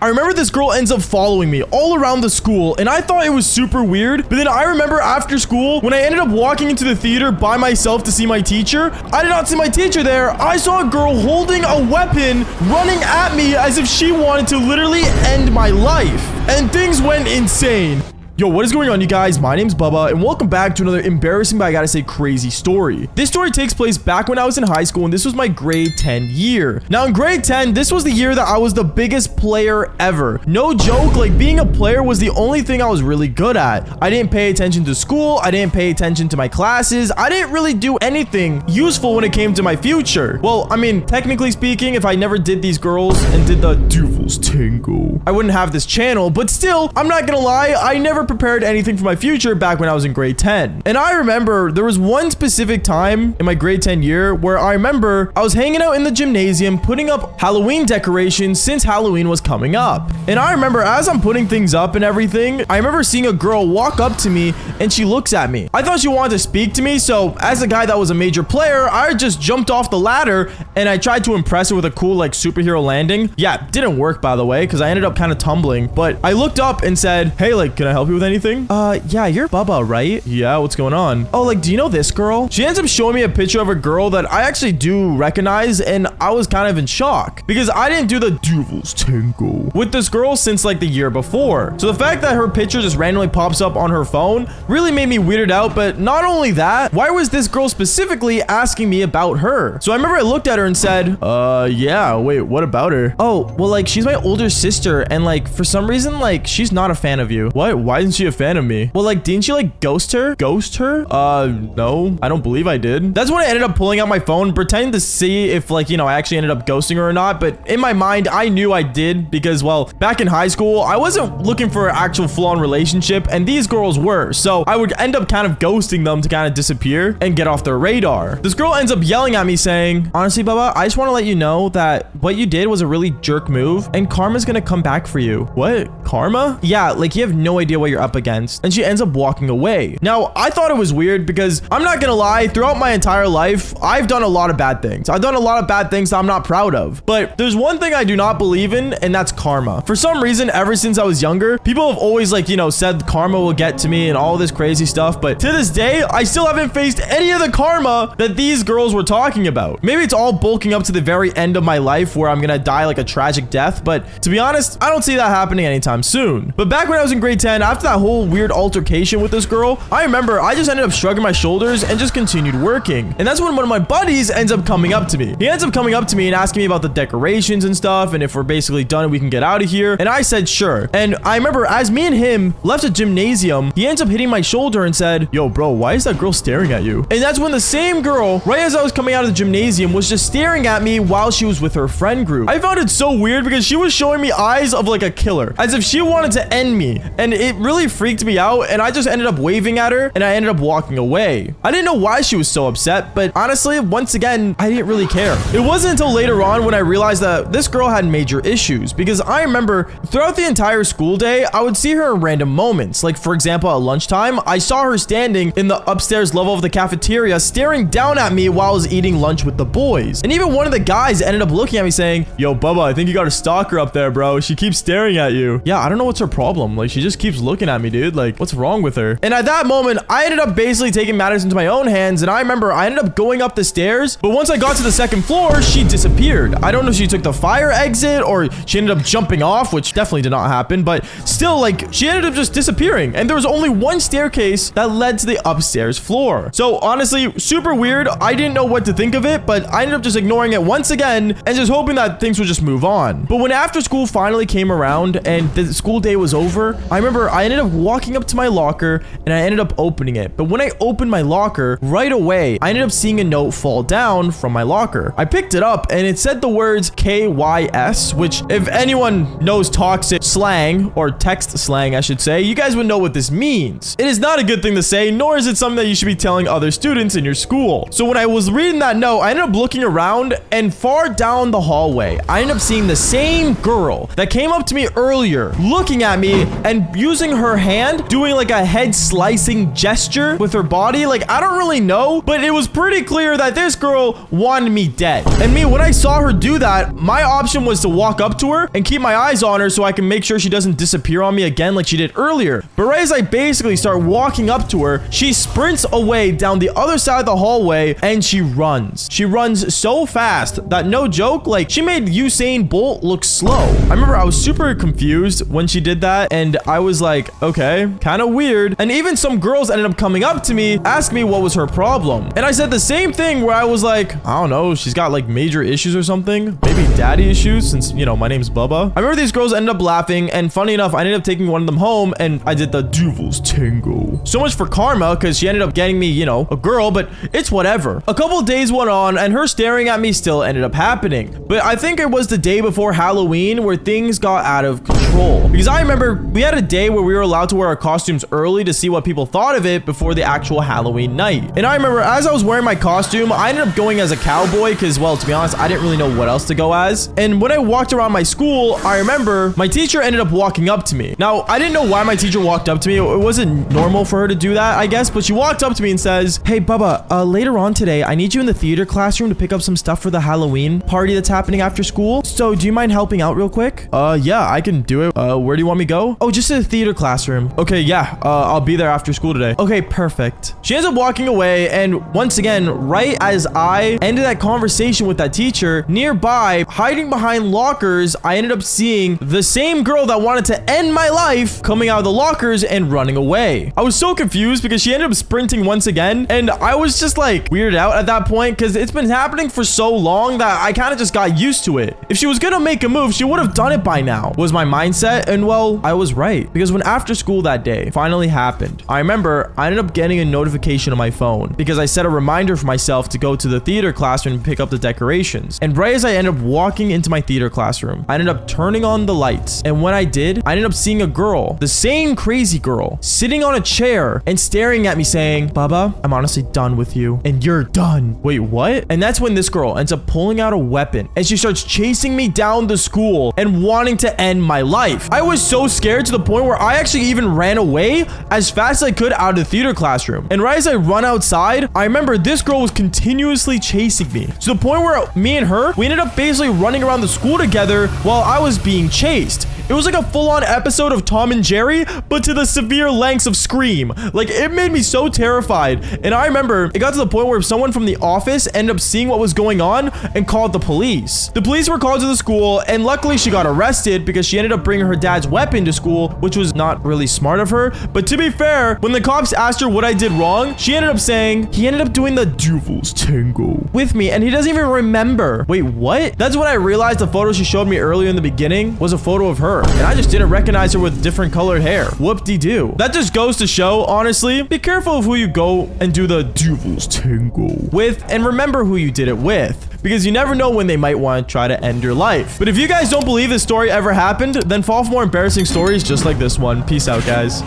I remember this girl ends up following me all around the school, and I thought it was super weird. But then I remember after school, when I ended up walking into the theater by myself to see my teacher, I did not see my teacher there. I saw a girl holding a weapon running at me as if she wanted to literally end my life. And things went insane. Yo, what is going on, you guys? My name's Bubba, and welcome back to another embarrassing, but I gotta say crazy story. This story takes place back when I was in high school, and this was my grade 10 year. Now, in grade 10, this was the year that I was the biggest player ever. No joke, like being a player was the only thing I was really good at. I didn't pay attention to school. I didn't pay attention to my classes. I didn't really do anything useful when it came to my future. Well, I mean, technically speaking, if I never did these girls and did the Devil's Tango, I wouldn't have this channel, but still, I'm not gonna lie, I never prepared anything for my future back when I was in grade 10. And I remember there was one specific time in my grade 10 year where I remember I was hanging out in the gymnasium putting up Halloween decorations since Halloween was coming up. And I remember as I'm putting things up and everything, I remember seeing a girl walk up to me and she looks at me. I thought she wanted to speak to me, so as a guy that was a major player, I just jumped off the ladder and I tried to impress her with a cool like superhero landing. Yeah, didn't work by the way, because I ended up kind of tumbling, but I looked up and said, "Hey, like, can I help you with anything?" Yeah, you're Bubba, right? Yeah, what's going on? Oh, like, do you know this girl? She ends up showing me a picture of a girl that I actually do recognize, and I was kind of in shock because I didn't do the Devil's Tango with this girl since like the year before. So the fact that her picture just randomly pops up on her phone really made me weirded out, but not only that, why was this girl specifically asking me about her? So I remember I looked at her and said, yeah, wait, what about her? Oh, well, like, she's my older sister, and like, for some reason, like, she's not a fan of you. What? Why isn't she a fan of me? Well, like, didn't you like ghost her? No, I don't believe I did. That's when I ended up pulling out my phone, pretending to see if like, you know, I actually ended up ghosting her or not. But in my mind, I knew I did because, well, back in high school, I wasn't looking for an actual full-on relationship, and these girls were. So I would end up kind of ghosting them to kind of disappear and get off their radar. This girl ends up yelling at me saying, "Honestly, Bubba, I just want to let you know that what you did was a really jerk move, and karma's gonna come back for you." What? Karma? Yeah, like, you have no idea what you're up against. And she ends up walking away. Now, I thought it was weird because I'm not gonna lie, throughout my entire life, I've done a lot of bad things. I've done a lot of bad things that I'm not proud of. But there's one thing I do not believe in, and that's karma. For some reason, ever since I was younger, people have always, like, you know, said karma will get to me and all this crazy stuff. But to this day, I still haven't faced any of the karma that these girls were talking about. Maybe it's all bulking up to the very end of my life where I'm gonna die like a tragic death. But to be honest, I don't see that happening anytime soon. But back when I was in grade 10, after that whole weird altercation with this girl, I remember I just ended up shrugging my shoulders and just continued working. And that's when one of my buddies ends up coming up to me. He ends up coming up to me and asking me about the decorations and stuff, and if we're basically done and we can get out of here. And I said sure. And I remember as me and him left the gymnasium, he ends up hitting my shoulder and said, "Yo, bro, why is that girl staring at you?" And that's when the same girl, right as I was coming out of the gymnasium, was just staring at me while she was with her friend group. I found it so weird because she was showing me eyes of like a killer, as if she wanted to end me. And it really freaked me out, and I just ended up waving at her and I ended up walking away. I didn't know why she was so upset, but honestly, once again, I didn't really care. It wasn't until later on when I realized that this girl had major issues, because I remember throughout the entire school day, I would see her in random moments. Like, for example, at lunchtime, I saw her standing in the upstairs level of the cafeteria staring down at me while I was eating lunch with the boys. And even one of the guys ended up looking at me saying, "Yo, Bubba, I think you got a stalker up there, bro. She keeps staring at you." Yeah, I don't know what's her problem. Like, she just keeps looking at me, dude. Like, what's wrong with her? And at that moment, I ended up basically taking matters into my own hands, and I remember I ended up going up the stairs, but once I got to the second floor, she disappeared. I don't know if she took the fire exit or she ended up jumping off, which definitely did not happen, but still, like, she ended up just disappearing, and there was only one staircase that led to the upstairs floor. So honestly, super weird. I didn't know what to think of it, but I ended up just ignoring it once again and just hoping that things would just move on. But when after school finally came around and the school day was over, I remember I ended up walking up to my locker and I ended up opening it. But when I opened my locker, right away, I ended up seeing a note fall down from my locker. I picked it up and it said the words KYS, which if anyone knows toxic slang or text slang, I should say, you guys would know what this means. It is not a good thing to say, nor is it something that you should be telling other students in your school. So when I was reading that note, I ended up looking around, and far down the hallway, I ended up seeing the same girl that came up to me earlier, looking at me and using her hand, doing like a head slicing gesture with her body. Like, I don't really know, but it was pretty clear that this girl wanted me dead. And me, when I saw her do that, my option was to walk up to her and keep my eyes on her so I can make sure she doesn't disappear on me again like she did earlier. But right as I basically start walking up to her, she sprints away down the other side of the hallway and she runs. She runs so fast that, no joke, like, she made Usain Bolt look slow. I remember I was super confused when she did that, and I was like, okay, kind of weird. And even some girls ended up coming up to me, asking me what was her problem. And I said the same thing, where I was like, I don't know, she's got like major issues or something. Maybe daddy issues, since, you know, my name's Bubba. I remember these girls ended up laughing, and funny enough, I ended up taking one of them home, and I did the Devil's Tango. So much for karma, because she ended up getting me, you know, a girl, but it's whatever. A couple days went on, and her staring at me still ended up happening. But I think it was the day before Halloween where things got out of control. Because I remember we had a day where we were allowed to wear our costumes early to see what people thought of it before the actual Halloween night. And I remember as I was wearing my costume, I ended up going as a cowboy because, well, to be honest, I didn't really know what else to go as. And when I walked around my school, I remember my teacher ended up walking up to me. Now, I didn't know why my teacher walked up to me. It wasn't normal for her to do that, I guess, but she walked up to me and says, "Hey, Bubba, later on today, I need you in the theater classroom to pick up some stuff for the Halloween party that's happening after school. So do you mind helping out real quick?" Yeah, I can do it. Where do you want me to go? "Oh, just to the theater classroom." "Okay, yeah, I'll be there after school today." "Okay, perfect." She ends up walking away, and once again, right as I ended that conversation with that teacher, nearby, hiding behind lockers, I ended up seeing the same girl that wanted to end my life coming out of the lockers and running away. I was so confused because she ended up sprinting once again, and I was just like weirded out at that point because it's been happening for so long that I kind of just got used to it. If she was gonna make a move, she would have done it by now, was my mindset. And well, I was right, because when after school that day finally happened, I remember I ended up getting a notification on my phone because I set a reminder for myself to go to the theater classroom and pick up the decorations. And right as I ended up walking into my theater classroom, I ended up turning on the lights. And when I did, I ended up seeing a girl, the same crazy girl, sitting on a chair and staring at me saying, "Bubba, I'm honestly done with you, and you're done." Wait, what? And that's when this girl ends up pulling out a weapon, and she starts chasing me down the school and wanting to end my life. I was so scared to the point where I actually even ran away as fast as I could out of the theater classroom. And right as I run outside, I remember this girl was continuously chasing me to the point where me and her, we ended up basically running around the school together while I was being chased. It was like a full-on episode of Tom and Jerry, but to the severe lengths of Scream. Like, it made me so terrified. And I remember it got to the point where someone from the office ended up seeing what was going on and called the police. The police were called to the school, and luckily she got arrested because she ended up bringing her dad's weapon to school, which was not really smart of her. But to be fair, when the cops asked her what I did wrong, she ended up saying he ended up doing the Devil's Tango with me, and he doesn't even remember. Wait, what? That's when I realized the photo she showed me earlier in the beginning was a photo of her. And I just didn't recognize her with different colored hair. Whoop-de-doo. That just goes to show, honestly, be careful of who you go and do the Devil's Tango with, and remember who you did it with, because you never know when they might want to try to end your life. But if you guys don't believe this story ever happened, then fall for more embarrassing stories just like this one. Peace out, guys.